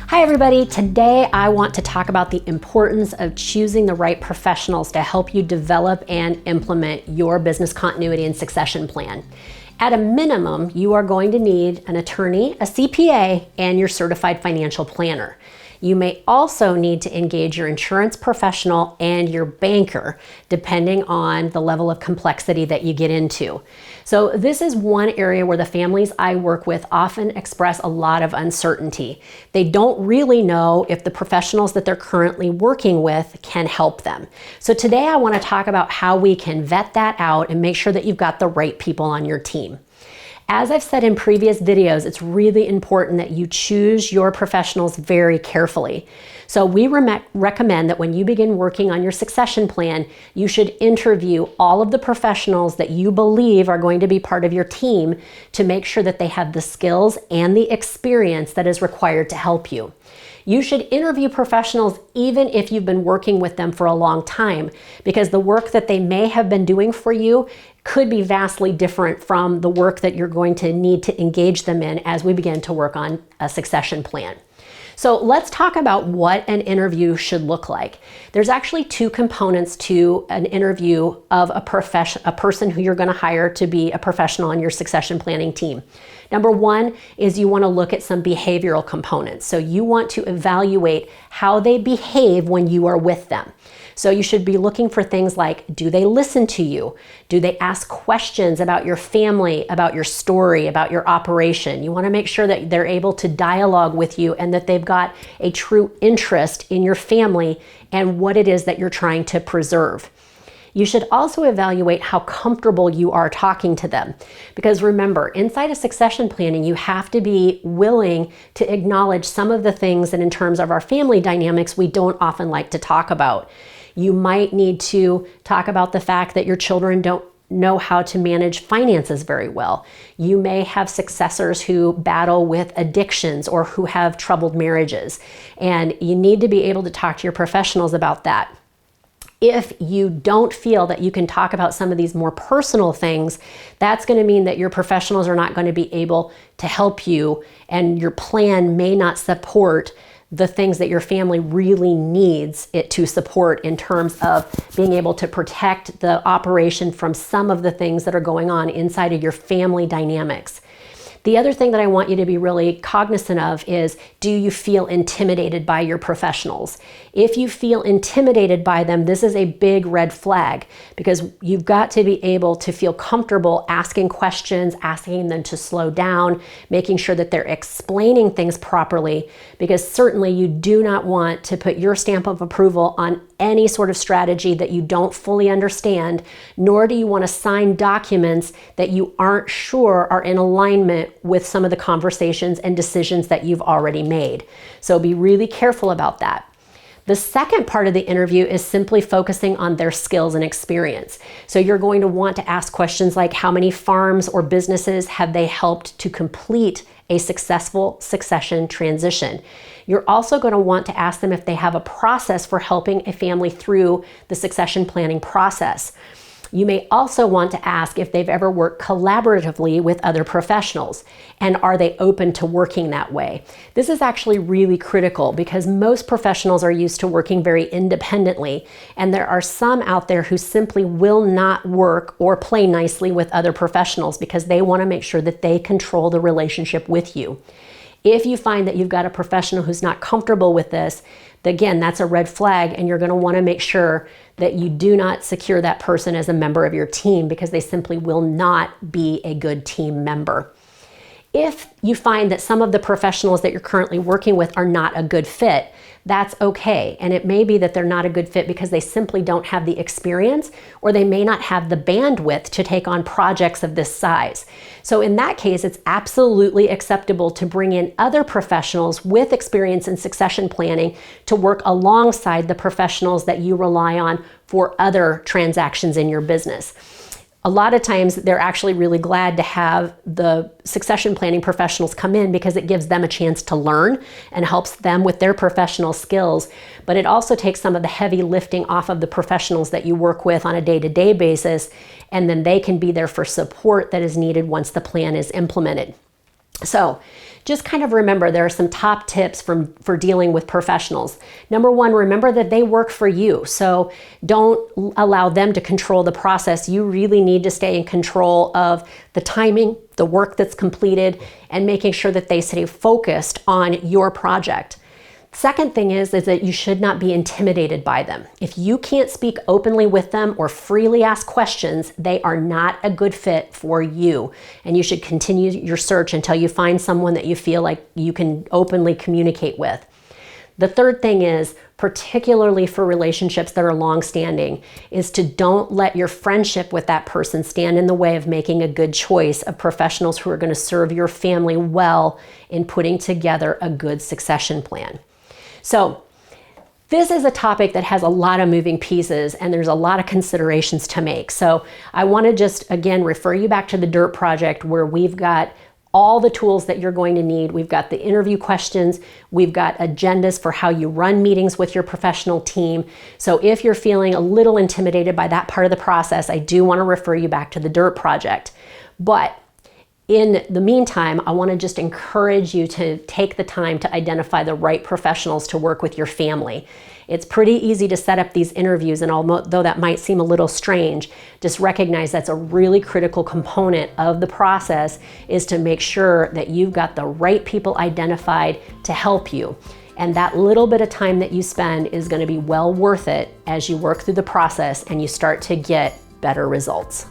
Hi everybody, today I want to talk about the importance of choosing the right professionals to help you develop and implement your business continuity and succession plan. At a minimum, you are going to need an attorney, a CPA, and your certified financial planner. You may also need to engage your insurance professional and your banker, depending on the level of complexity that you get into. So this is one area where the families I work with often express a lot of uncertainty. They don't really know if the professionals that they're currently working with can help them. So today I want to talk about how we can vet that out and make sure that you've got the right people on your team. As I've said in previous videos, it's really important that you choose your professionals very carefully. So we recommend that when you begin working on your succession plan, you should interview all of the professionals that you believe are going to be part of your team to make sure that they have the skills and the experience that is required to help you. You should interview professionals even if you've been working with them for a long time, because the work that they may have been doing for you could be vastly different from the work that you're going to need to engage them in as we begin to work on a succession plan. So let's talk about what an interview should look like. There's actually two components to an interview of a person who you're going to hire to be a professional on your succession planning team. Number one is you want to look at some behavioral components. So you want to evaluate how they behave when you are with them. So you should be looking for things like, do they listen to you? Do they ask questions about your family, about your story, about your operation? You want to make sure that they're able to dialogue with you and that they've got a true interest in your family and what it is that you're trying to preserve. You should also evaluate how comfortable you are talking to them. Because remember, inside of succession planning, you have to be willing to acknowledge some of the things that in terms of our family dynamics, we don't often like to talk about. You might need to talk about the fact that your children don't know how to manage finances very well. You may have successors who battle with addictions or who have troubled marriages, and you need to be able to talk to your professionals about that. If you don't feel that you can talk about some of these more personal things, that's going to mean that your professionals are not going to be able to help you, and your plan may not support the things that your family really needs it to support in terms of being able to protect the operation from some of the things that are going on inside of your family dynamics. The other thing that I want you to be really cognizant of is, do you feel intimidated by your professionals? If you feel intimidated by them, this is a big red flag, because you've got to be able to feel comfortable asking questions, asking them to slow down, making sure that they're explaining things properly, because certainly you do not want to put your stamp of approval on any sort of strategy that you don't fully understand, nor do you want to sign documents that you aren't sure are in alignment with some of the conversations and decisions that you've already made. So be really careful about that. The second part of the interview is simply focusing on their skills and experience. So you're going to want to ask questions like, how many farms or businesses have they helped to complete a successful succession transition? You're also going to want to ask them if they have a process for helping a family through the succession planning process. You may also want to ask if they've ever worked collaboratively with other professionals, and are they open to working that way? This is actually really critical, because most professionals are used to working very independently, and there are some out there who simply will not work or play nicely with other professionals because they want to make sure that they control the relationship with you. If you find that you've got a professional who's not comfortable with this, again, that's a red flag, and you're going to want to make sure that you do not secure that person as a member of your team, because they simply will not be a good team member. If you find that some of the professionals that you're currently working with are not a good fit, that's okay. And it may be that they're not a good fit because they simply don't have the experience, or they may not have the bandwidth to take on projects of this size. So in that case, it's absolutely acceptable to bring in other professionals with experience in succession planning to work alongside the professionals that you rely on for other transactions in your business. A lot of times they're actually really glad to have the succession planning professionals come in, because it gives them a chance to learn and helps them with their professional skills. But it also takes some of the heavy lifting off of the professionals that you work with on a day-to-day basis, and then they can be there for support that is needed once the plan is implemented. So just kind of remember, there are some top tips for dealing with professionals. Number one, remember that they work for you. So don't allow them to control the process. You really need to stay in control of the timing, the work that's completed, and making sure that they stay focused on your project. Second thing is that you should not be intimidated by them. If you can't speak openly with them or freely ask questions, they are not a good fit for you. And you should continue your search until you find someone that you feel like you can openly communicate with. The third thing is, particularly for relationships that are long-standing, is to don't let your friendship with that person stand in the way of making a good choice of professionals who are going to serve your family well in putting together a good succession plan. So this is a topic that has a lot of moving pieces and there's a lot of considerations to make. So I want to just, again, refer you back to the DIRT project, where we've got all the tools that you're going to need. We've got the interview questions. We've got agendas for how you run meetings with your professional team. So if you're feeling a little intimidated by that part of the process, I do want to refer you back to the DIRT project. But in the meantime, I want to just encourage you to take the time to identify the right professionals to work with your family. It's pretty easy to set up these interviews, and although that might seem a little strange, just recognize that's a really critical component of the process, is to make sure that you've got the right people identified to help you. And that little bit of time that you spend is going to be well worth it as you work through the process and you start to get better results.